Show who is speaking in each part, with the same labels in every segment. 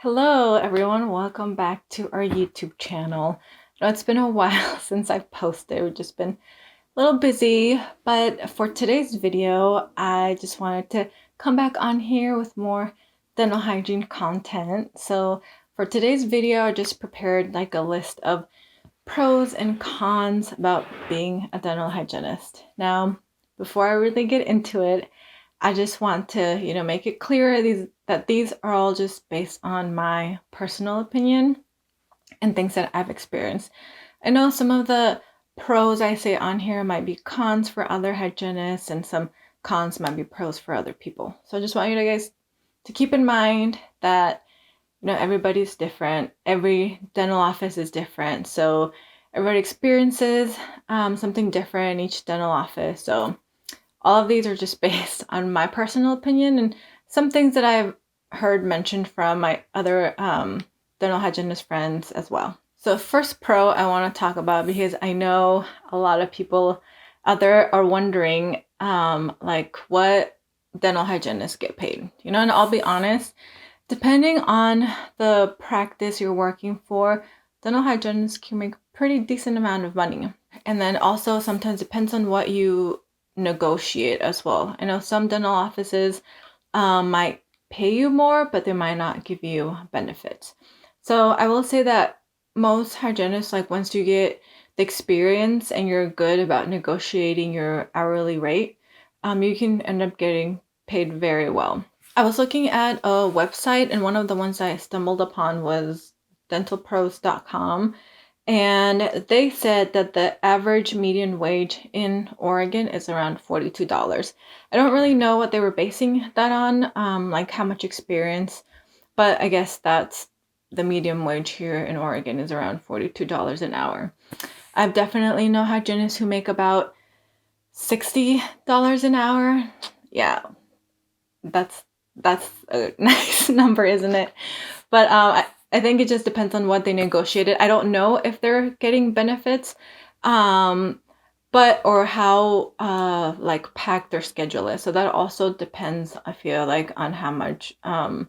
Speaker 1: Hello everyone, welcome back to our YouTube channel. I know it's been a while since I've posted, we've just been a little busy, but for today's video, I just wanted to come back on here with more dental hygiene content. So for today's video, I just prepared like a list of pros and cons about being a dental hygienist. Now, before I really get into it, I just want to, make it clear that these are all just based on my personal opinion and things that I've experienced. I know some of the pros I say on here might be cons for other hygienists, and some cons might be pros for other people. So I just want you guys to keep in mind that everybody's different. Every dental office is different. So everybody experiences something different in each dental office. So all of these are just based on my personal opinion and some things that I've heard mentioned from my other dental hygienist friends as well. So first pro I want to talk about, because I know a lot of people out there are wondering like what dental hygienists get paid. And I'll be honest, depending on the practice you're working for, dental hygienists can make a pretty decent amount of money. And then also sometimes depends on what you negotiate as well. I know some dental offices might pay you more, but they might not give you benefits. So I will say that most hygienists, like once you get the experience and you're good about negotiating your hourly rate, you can end up getting paid very well. I was looking at a website, and one of the ones I stumbled upon was dentalpros.com. And they said that the average median wage in Oregon is around $42. I don't really know what they were basing that on, like how much experience, but I guess that's the median wage here in Oregon is around $42 an hour. I've definitely know hygienists who make about $60 an hour. Yeah, that's a nice number, isn't it? But I think it just depends on what they negotiated. I don't know if they're getting benefits, but or how like packed their schedule is. So that also depends, I feel like, on how much the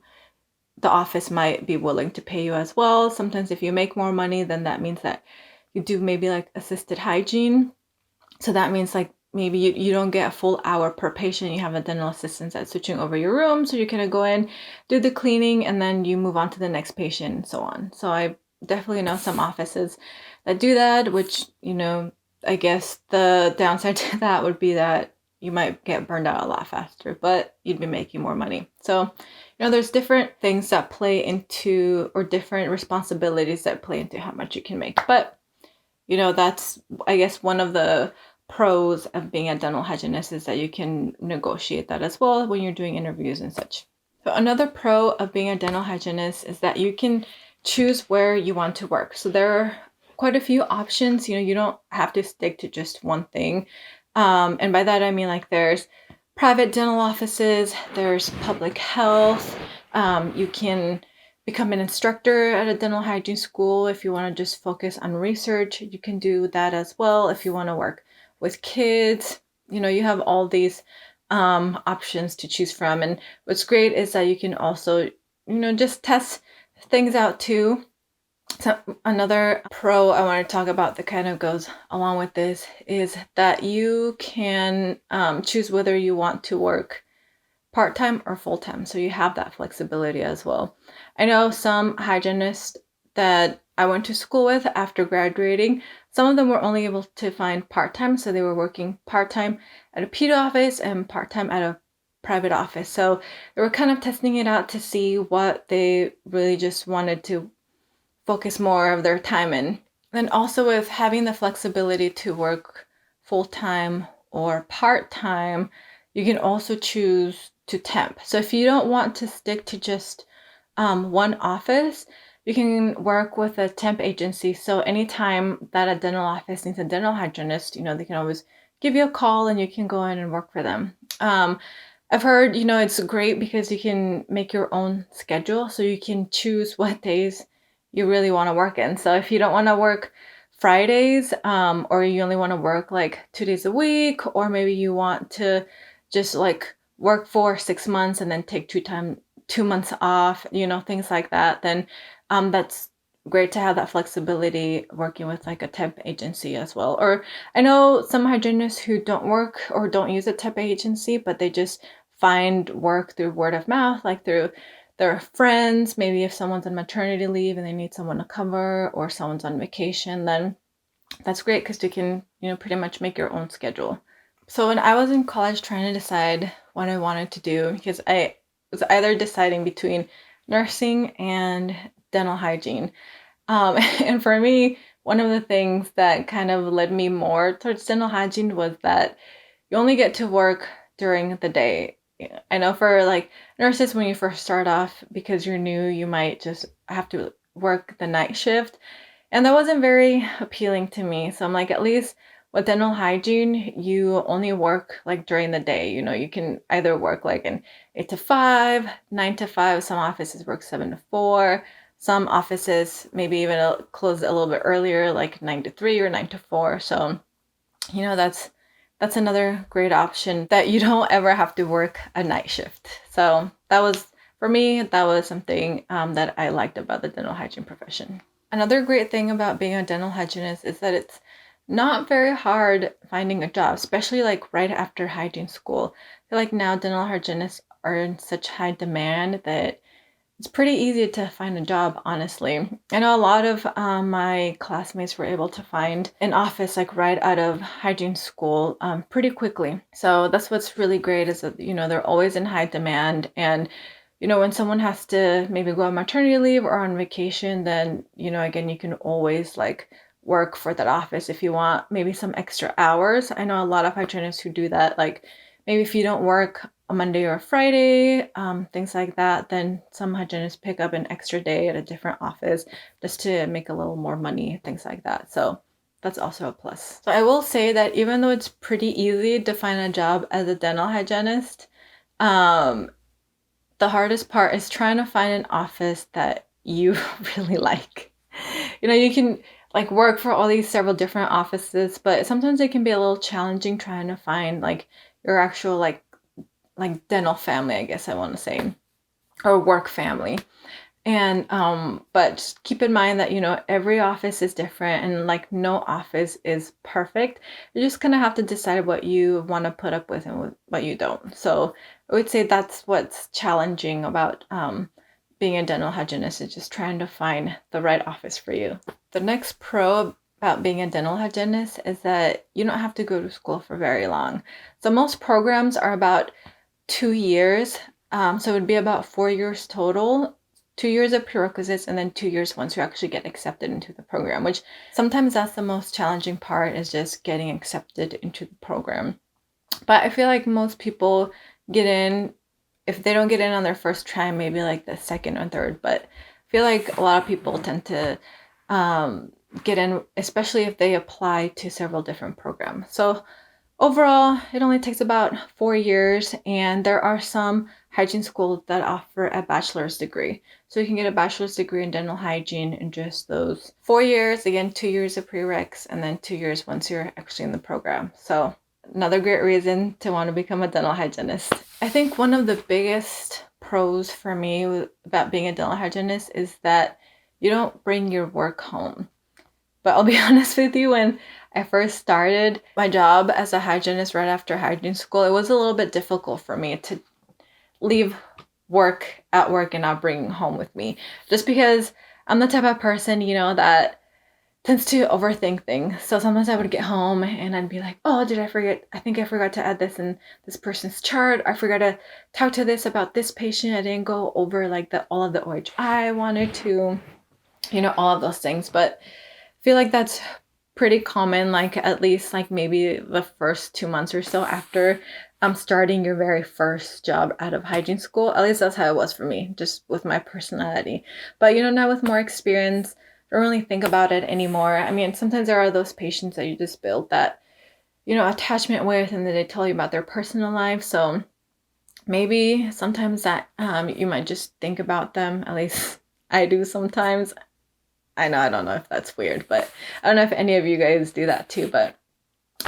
Speaker 1: office might be willing to pay you as well. Sometimes if you make more money, then that means that you do maybe like assisted hygiene. So that means like maybe you don't get a full hour per patient. You have a dental assistant that's switching over your room. So you kind of go in, do the cleaning, and then you move on to the next patient and so on. So I definitely know some offices that do that, which, I guess the downside to that would be that you might get burned out a lot faster, but you'd be making more money. So, there's different things that play into, or different responsibilities that play into how much you can make. But, that's, I guess, one of the pros of being a dental hygienist is that you can negotiate that as well when you're doing interviews and such. So another pro of being a dental hygienist is that you can choose where you want to work. So there are quite a few options. You don't have to stick to just one thing. And by that I mean, like, there's private dental offices, there's public health. You can become an instructor at a dental hygiene school if you want to just focus on research. You can do that as well if you want to work with kids. You have all these options to choose from. And what's great is that you can also, just test things out too. So another pro I want to talk about that kind of goes along with this is that you can choose whether you want to work part-time or full-time. So you have that flexibility as well. I know some hygienists that I went to school with after graduating, some of them were only able to find part-time. So they were working part-time at a pedo office and part-time at a private office. So they were kind of testing it out to see what they really just wanted to focus more of their time in. And also with having the flexibility to work full-time or part-time, you can also choose to temp. So if you don't want to stick to just one office, you can work with a temp agency. So anytime that a dental office needs a dental hygienist, they can always give you a call and you can go in and work for them. I've heard, it's great because you can make your own schedule. So you can choose what days you really want to work in. So if you don't want to work Fridays, or you only want to work like 2 days a week, or maybe you want to just like work for 6 months and then take 2 months off, things like that, then that's great to have that flexibility working with like a temp agency as well. Or I know some hygienists who don't work or don't use a temp agency, but they just find work through word of mouth, like through their friends. Maybe if someone's on maternity leave and they need someone to cover, or someone's on vacation, then that's great because you can, pretty much make your own schedule. So when I was in college trying to decide what I wanted to do, because I was either deciding between nursing and dental hygiene. And for me, one of the things that kind of led me more towards dental hygiene was that you only get to work during the day. I know for like nurses, when you first start off, because you're new, you might just have to work the night shift. And that wasn't very appealing to me. So I'm like, at least with dental hygiene, you only work like during the day. You can either work like an 8 to 5, 9 to 5. Some offices work 7 to 4. Some offices maybe even close a little bit earlier, like 9 to 3 or 9 to 4. So, that's another great option, that you don't ever have to work a night shift. So that was, for me, that was something that I liked about the dental hygiene profession. Another great thing about being a dental hygienist is that it's not very hard finding a job, especially like right after hygiene school. I feel like now dental hygienists are in such high demand that it's pretty easy to find a job, honestly. I know a lot of my classmates were able to find an office like right out of hygiene school pretty quickly. So that's what's really great, is that, they're always in high demand. And, when someone has to maybe go on maternity leave or on vacation, then, again, you can always like work for that office if you want maybe some extra hours. I know a lot of hygienists who do that. Like maybe if you don't work a Monday or a Friday, things like that, then some hygienists pick up an extra day at a different office just to make a little more money, things like that. So that's also a plus. So I will say that even though it's pretty easy to find a job as a dental hygienist, the hardest part is trying to find an office that you really like. You can like work for all these several different offices, but sometimes it can be a little challenging trying to find like your actual like dental family, I guess I want to say, or work family. And but just keep in mind that every office is different, and like no office is perfect. You just kind of have to decide what you want to put up with and what you don't. So I would say that's what's challenging about being a dental hygienist, is just trying to find the right office for you. The next pro about being a dental hygienist is that you don't have to go to school for very long. So most programs are about 2 years. So it would be about 4 years total, 2 years of prerequisites, and then 2 years once you actually get accepted into the program, which sometimes that's the most challenging part, is just getting accepted into the program. But I feel like most people get in. If they don't get in on their first try, maybe like the second or third. But I feel like a lot of people tend to get in, especially if they apply to several different programs. So overall, it only takes about 4 years, and there are some hygiene schools that offer a bachelor's degree. So you can get a bachelor's degree in dental hygiene in just those 4 years. Again, 2 years of prereqs, and then 2 years once you're actually in the program. So another great reason to want to become a dental hygienist. I think one of the biggest pros for me about being a dental hygienist is that you don't bring your work home. But I'll be honest with you, when I first started my job as a hygienist right after hygiene school, it was a little bit difficult for me to leave work at work and not bring home with me. Just because I'm the type of person, that tends to overthink things. So sometimes I would get home and I'd be like, oh, did I forget? I think I forgot to add this in this person's chart. I forgot to talk to this about this patient. I didn't go over like all of the OH I wanted to, all of those things. But I feel like that's pretty common, like at least like maybe the first 2 months or so after starting your very first job out of hygiene school. At least that's how it was for me, just with my personality. But now with more experience, I don't really think about it anymore. I mean, sometimes there are those patients that you just build that, attachment with, and then they tell you about their personal life. So maybe sometimes that you might just think about them. At least I do sometimes. I don't know if that's weird, but I don't know if any of you guys do that too, but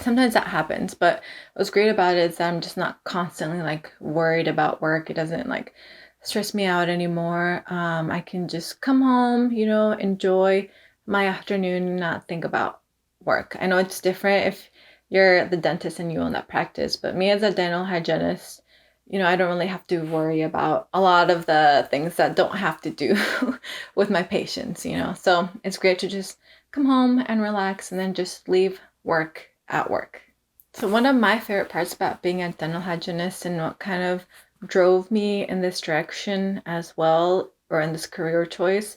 Speaker 1: sometimes that happens. But what's great about it is that I'm just not constantly like worried about work. It doesn't like stress me out anymore. I can just come home, enjoy my afternoon and not think about work. I know it's different if you're the dentist and you own that practice, but me as a dental hygienist, I don't really have to worry about a lot of the things that don't have to do with my patients. So it's great to just come home and relax and then just leave work at work. So one of my favorite parts about being a dental hygienist and what kind of drove me in this direction as well, or in this career choice,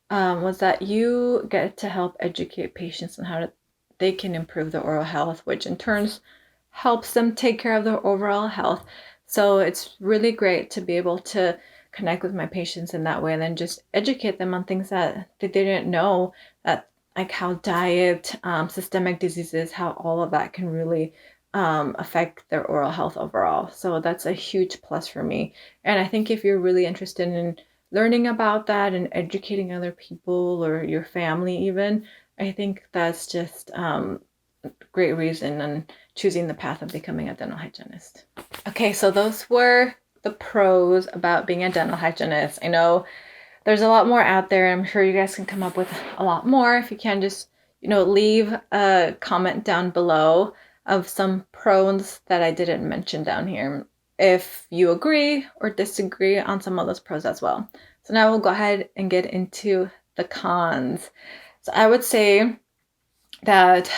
Speaker 1: was that you get to help educate patients on they can improve their oral health, which in turn helps them take care of their overall health. So it's really great to be able to connect with my patients in that way and then just educate them on things that they didn't know, that like how diet, systemic diseases, how all of that can really affect their oral health overall. So that's a huge plus for me. And I think if you're really interested in learning about that and educating other people or your family even, I think that's just a great reason and choosing the path of becoming a dental hygienist. Okay, so those were the pros about being a dental hygienist. I know there's a lot more out there. I'm sure you guys can come up with a lot more. If you can, just leave a comment down below of some pros that I didn't mention down here, if you agree or disagree on some of those pros as well. So now we'll go ahead and get into the cons. So I would say that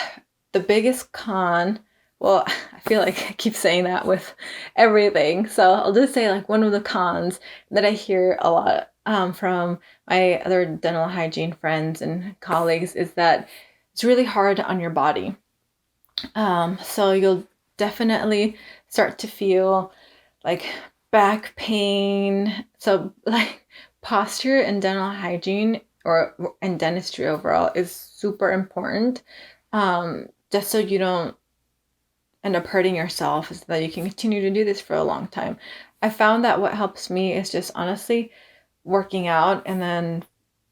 Speaker 1: the biggest con, well, I feel like I keep saying that with everything. So I'll just say like one of the cons that I hear a lot from my other dental hygiene friends and colleagues is that it's really hard on your body. So you'll definitely start to feel like back pain. So like posture and dental hygiene and dentistry overall is super important. Just so you don't end up hurting yourself, so that you can continue to do this for a long time. I found that what helps me is just honestly working out and then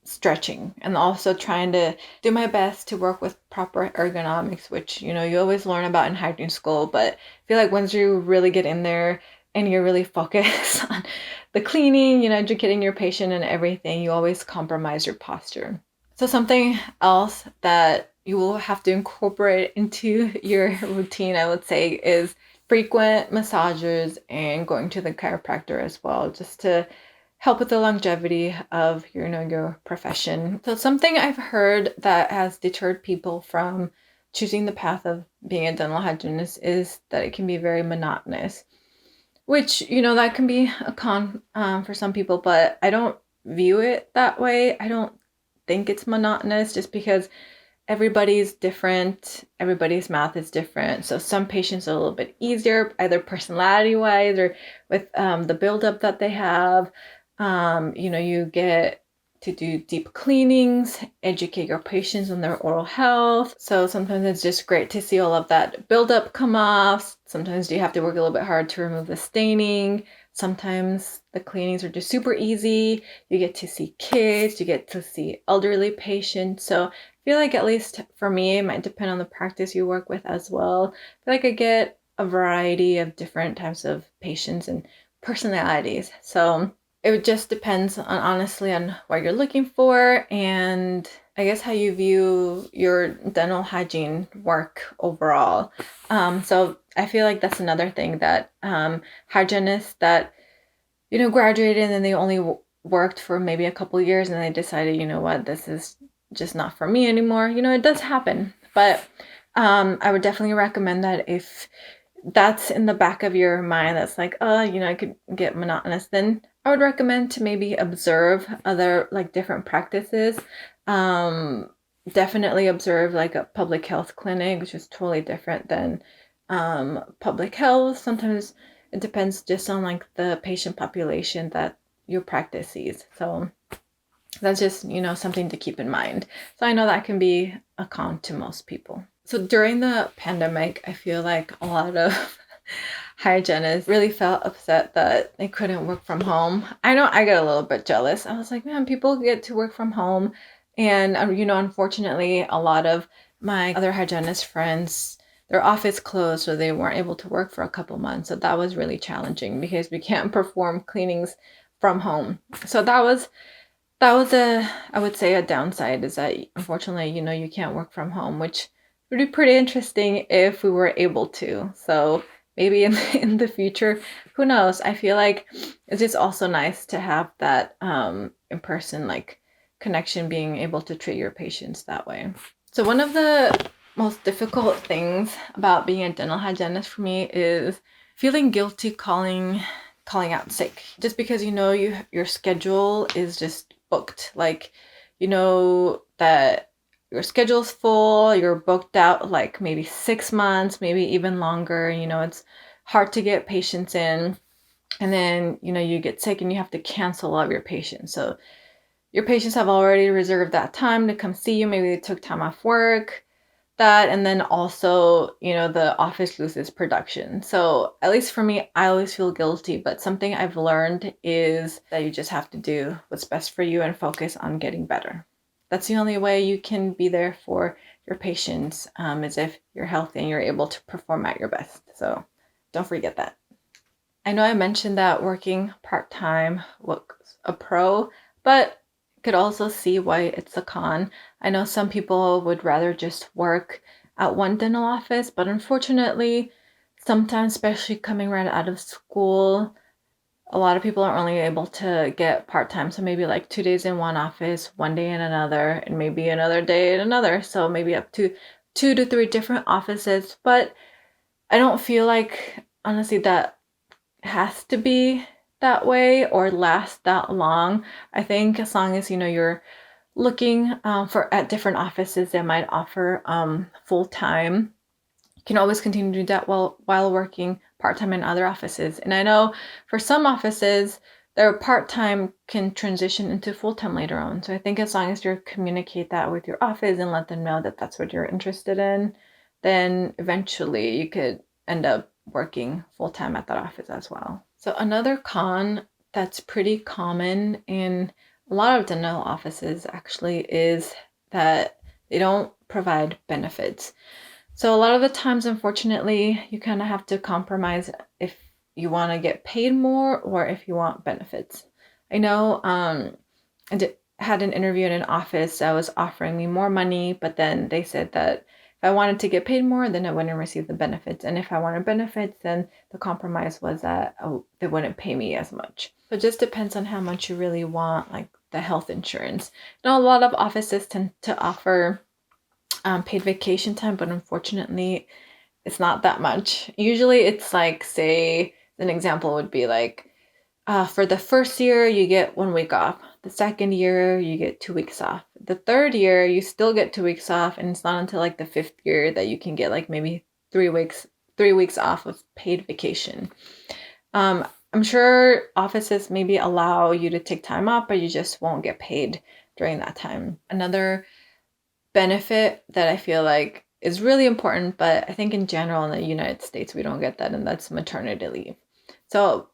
Speaker 1: stretching, and also trying to do my best to work with proper ergonomics, which you always learn about in hygiene school, but I feel like once you really get in there and you're really focused on the cleaning, educating your patient and everything, you always compromise your posture. So something else that you will have to incorporate into your routine, I would say, is frequent massages and going to the chiropractor as well, just to help with the longevity of your profession. So something I've heard that has deterred people from choosing the path of being a dental hygienist is that it can be very monotonous, which that can be a con for some people, but I don't view it that way. I don't think it's monotonous, just because everybody's different, everybody's mouth is different. So some patients are a little bit easier, either personality wise or with the buildup that they have. You get to do deep cleanings, educate your patients on their oral health. So sometimes it's just great to see all of that buildup come off. Sometimes you have to work a little bit hard to remove the staining. Sometimes the cleanings are just super easy. You get to see kids, you get to see elderly patients. So I feel like, at least for me, it might depend on the practice you work with as well. I feel like I get a variety of different types of patients and personalities. So it just depends honestly on what you're looking for, and I guess how you view your dental hygiene work overall. So I feel like that's another thing that hygienists that graduated and then they only worked for maybe a couple years and they decided, what, this is just not for me anymore. It does happen, but I would definitely recommend that if that's in the back of your mind, that's like, I could get monotonous, then I would recommend to maybe observe other like different practices. Definitely observe like a public health clinic, which is totally different than public health. Sometimes it depends just on like the patient population that your practice sees. So that's just, something to keep in mind. So I know that can be a con to most people. So during the pandemic, I feel like a lot of hygienists really felt upset that they couldn't work from home. I know I got a little bit jealous. I was like, man, people get to work from home. And, unfortunately, a lot of my other hygienist friends, their office closed, so they weren't able to work for a couple months. So that was really challenging because we can't perform cleanings from home. So that was I would say a downside, is that unfortunately, you can't work from home, which would be pretty interesting if we were able to. So maybe in the future, who knows? I feel like it's just also nice to have that in person like connection, being able to treat your patients that way. So one of the most difficult things about being a dental hygienist for me is feeling guilty calling out sick, just because your schedule is just booked. Like, that your schedule's full, you're booked out like maybe 6 months, maybe even longer. It's hard to get patients in, and then you get sick and you have to cancel all of your patients. So your patients have already reserved that time to come see you. Maybe they took time off work, that, and then also, the office loses production. So at least for me, I always feel guilty, but something I've learned is that you just have to do what's best for you and focus on getting better. That's the only way you can be there for your patients, is if you're healthy and you're able to perform at your best. So don't forget that. I know I mentioned that working part-time was a pro, but could also see why it's a con. I know some people would rather just work at one dental office, but unfortunately, sometimes, especially coming right out of school, a lot of people are only able to get part-time. So maybe like 2 days in one office, one day in another, and maybe another day in another. So maybe up to 2 to 3 different offices. But I don't feel like, honestly, that has to be that way or last that long. I think as long as you're looking for at different offices that might offer full time, you can always continue to do that while working part time in other offices. And I know for some offices, their part time can transition into full time later on. So I think as long as you communicate that with your office and let them know that that's what you're interested in, then eventually you could end up working full time at that office as well. So another con that's pretty common in a lot of dental offices actually is that they don't provide benefits. So a lot of the times, unfortunately, you kind of have to compromise if you want to get paid more or if you want benefits. I know had an interview in an office that was offering me more money, but then they said that if I wanted to get paid more, then I wouldn't receive the benefits. And if I wanted benefits, then the compromise was that they wouldn't pay me as much. So it just depends on how much you really want, like the health insurance. A lot of offices tend to offer paid vacation time, but unfortunately, it's not that much. Usually, it's like, say, an example would be like, for the first year, you get 1 week off. The second year, you get 2 weeks off. The third year, you still get 2 weeks off, and it's not until like the fifth year that you can get like maybe 3 weeks off of paid vacation. I'm sure offices maybe allow you to take time off, but you just won't get paid during that time. Another benefit that I feel like is really important, but I think in general in the United States we don't get that, and that's maternity leave. So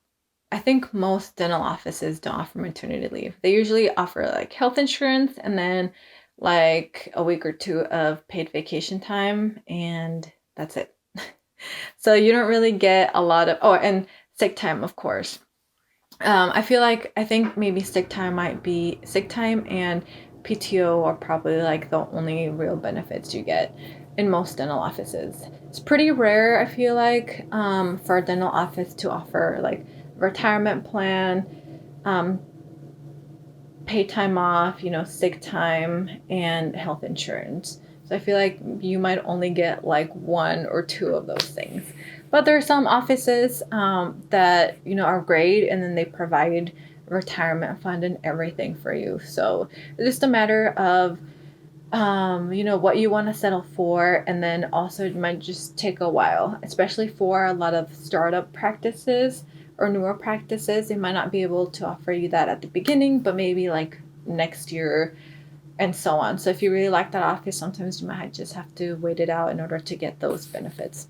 Speaker 1: I think most dental offices don't offer maternity leave. They usually offer like health insurance and then like a week or two of paid vacation time, and that's it. So you don't really get a lot of, and sick time, of course. I think maybe sick time and PTO are probably like the only real benefits you get in most dental offices. It's pretty rare, I feel like, for a dental office to offer like retirement plan, um, pay time off, sick time, and health insurance. So I feel like you might only get like one or two of those things. But there are some offices that are great, and then they provide retirement fund and everything for you. So it's just a matter of what you want to settle for, and then also it might just take a while, especially for a lot of startup practices or newer practices. They might not be able to offer you that at the beginning, but maybe like next year and so on. So if you really like that office, sometimes you might just have to wait it out in order to get those benefits.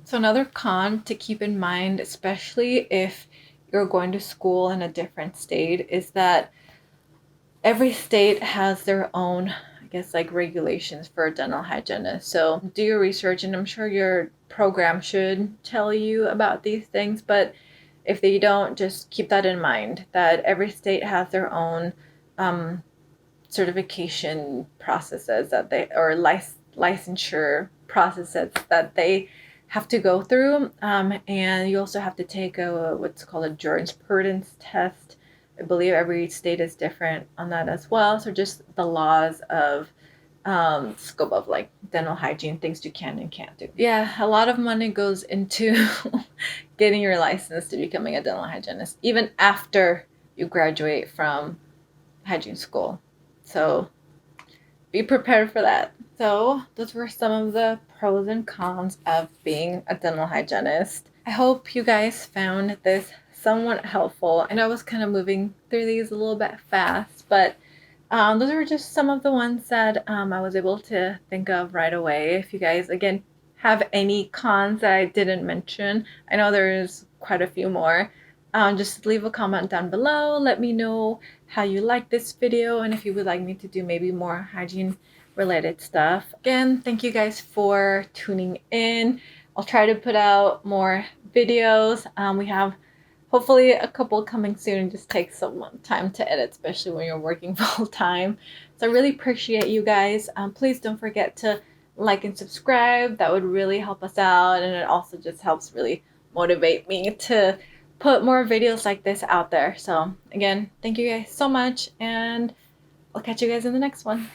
Speaker 1: So another con to keep in mind, especially if you're going to school in a different state, is that every state has their own, I guess, like regulations for dental hygienists. So do your research, and I'm sure your program should tell you about these things, but if they don't, just keep that in mind, that every state has their own certification processes that they, or licensure processes that they have to go through. And you also have to take what's called a jurisprudence test. I believe every state is different on that as well. So just the laws of scope of like dental hygiene, things you can and can't do. Yeah, a lot of money goes into getting your license to becoming a dental hygienist, even after you graduate from hygiene school. So be prepared for that. So those were some of the pros and cons of being a dental hygienist. I hope you guys found this somewhat helpful. I know I was kind of moving through these a little bit fast, but those are just some of the ones that I was able to think of right away. If you guys, again, have any cons that I didn't mention, I know there's quite a few more. Just leave a comment down below. Let me know how you like this video and if you would like me to do maybe more hygiene related stuff. Again, thank you guys for tuning in. I'll try to put out more videos. We have hopefully a couple coming soon. It just takes some time to edit, especially when you're working full time. So I really appreciate you guys. Please don't forget to like and subscribe. That would really help us out, and it also just helps really motivate me to put more videos like this out there. So again, thank you guys so much, and I'll catch you guys in the next one.